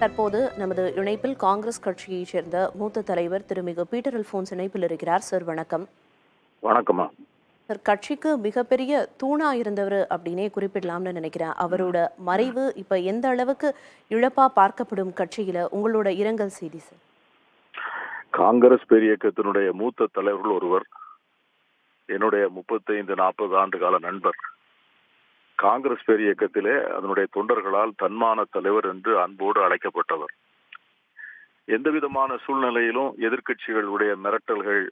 தற்போது நமது இணைப்பில் காங்கிரஸ் கட்சியைச் சேர்ந்த மூத்த தலைவர் திருமிகு பீட்டர் அல்போன்ஸ் இணைப்பில் இருக்கிறார். சார் வணக்கம். வணக்கம்மா. சார், கட்சிக்கு மிகப்பெரிய தூணா இருந்தவர் அப்படின்னே குறிப்பிடலாம்னு நினைக்கிறேன். அவரோட மறைவு இப்ப எந்த அளவுக்கு இழப்பா பார்க்கப்படும் கட்சியில உங்களோட இரங்கல் செய்தி சார்? காங்கிரஸ் பேரியக்கத்தினுடைய மூத்த தலைவர்கள் ஒருவர், என்னுடைய 35-40 ஆண்டு கால நண்பர். காங்கிரஸ் பேரியக்கத்திலே அதனுடைய தொண்டர்களால் தன்மான தலைவர் என்று அன்போடு அழைக்கப்பட்டவர். எந்த விதமான சூழ்நிலையிலும் எதிர்க்கட்சிகளுடைய மிரட்டல்கள்,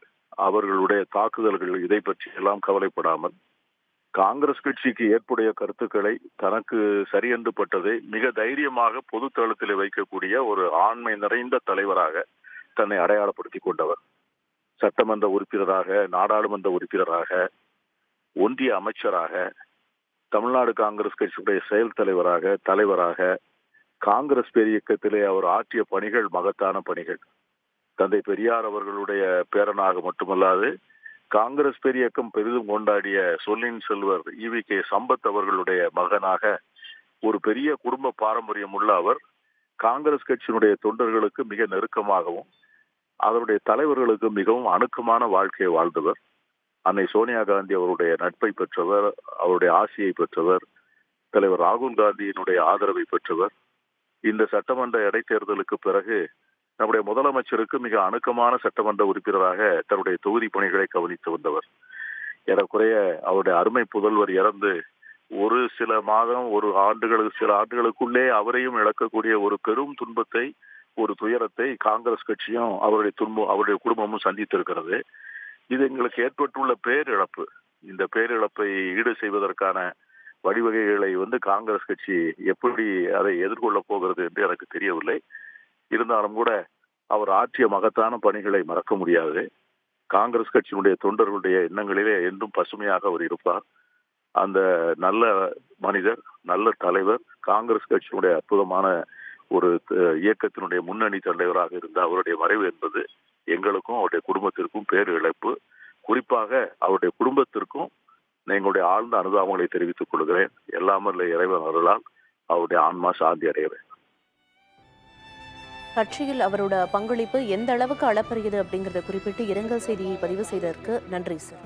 அவர்களுடைய தாக்குதல்கள், இதை பற்றி எல்லாம் கவலைப்படாமல் காங்கிரஸ் கட்சிக்கு ஏற்புடைய கருத்துக்களை தனக்கு சரியென்று பட்டதை மிக தைரியமாக பொது தளத்திலே வைக்கக்கூடிய ஒரு ஆண்மை நிறைந்த தலைவராக தன்னை அடையாளப்படுத்திக் கொண்டவர். சட்டமன்ற உறுப்பினராக, நாடாளுமன்ற உறுப்பினராக, ஒன்றிய அமைச்சராக, தமிழ்நாடு காங்கிரஸ் கட்சியுடைய செயல் தலைவராக காங்கிரஸ் பேரியக்கத்திலே அவர் ஆற்றிய பணிகள் மகத்தான பணிகள். தந்தை பெரியார் அவர்களுடைய பேரனாக மட்டுமல்லாது, காங்கிரஸ் பேரியக்கம் பெரிதும் கொண்டாடிய சொல்லின் செல்வர் ஈ.வி.கே. சம்பத் அவர்களுடைய மகனாக ஒரு பெரிய குடும்ப பாரம்பரியம் உள்ள அவர் காங்கிரஸ் கட்சியினுடைய தொண்டர்களுக்கு மிக நெருக்கமாகவும் அவருடைய தலைவர்களுக்கு மிகவும் அணுக்கமான வாழ்க்கையை வாழ்ந்தவர். அன்னை சோனியா காந்தி அவருடைய நட்பை பெற்றவர், அவருடைய ஆசியை பெற்றவர், தலைவர் ராகுல் காந்தியினுடைய ஆதரவை பெற்றவர். இந்த சட்டமன்ற இடைத்தேர்தலுக்கு பிறகு நம்முடைய முதலமைச்சருக்கு மிக அணுக்கமான சட்டமன்ற உறுப்பினராக தன்னுடைய தொகுதி பணிகளை கவனித்து வந்தவர். ஏறக்குறைய அவருடைய அருமை புதல்வர் இறந்து ஒரு சில ஆண்டுகளுக்குள்ளே அவரையும் இழக்கக்கூடிய ஒரு பெரும் துன்பத்தை, ஒரு துயரத்தை காங்கிரஸ் கட்சியும் அவருடைய குடும்பமும் சந்தித்திருக்கிறது. இது எங்களுக்கு ஏற்பட்டுள்ள பேரிழப்பு. இந்த பேரிழப்பை ஈடு செய்வதற்கான வழிவகைகளை காங்கிரஸ் கட்சி எப்படி அதை எதிர்கொள்ளப் போகிறது என்று எனக்கு தெரியவில்லை. இருந்தாலும் கூட அவர் ஆற்றிய மகத்தான பணிகளை மறக்க முடியாது. காங்கிரஸ் கட்சியினுடைய தொண்டர்களுடைய எண்ணங்களிலே என்றும் பசுமையாக அவர் இருப்பார். அந்த நல்ல மனிதர், நல்ல தலைவர், காங்கிரஸ் கட்சியினுடைய அற்புதமான ஒரு இயக்கத்தினுடைய முன்னணி தலைவராக இருந்த அவருடைய மறைவு என்பது எங்களுக்கும் அவருடைய குடும்பத்திற்கும் பேர் இழப்பு. குறிப்பாக அவருடைய குடும்பத்திற்கும் எங்களுடைய ஆழ்ந்த அனுதாபங்களை தெரிவித்துக் கொள்கிறேன். எல்லாமல்ல இறைவன் அருளால் அவருடைய ஆன்மா சாந்தி அடைகிறேன். கட்சியில் அவரோட பங்களிப்பு எந்த அளவுக்கு அளப்பரியது அப்படிங்கறத குறிப்பிட்டு இரங்கல் செய்தியை பதிவு செய்ததற்கு நன்றி சார்.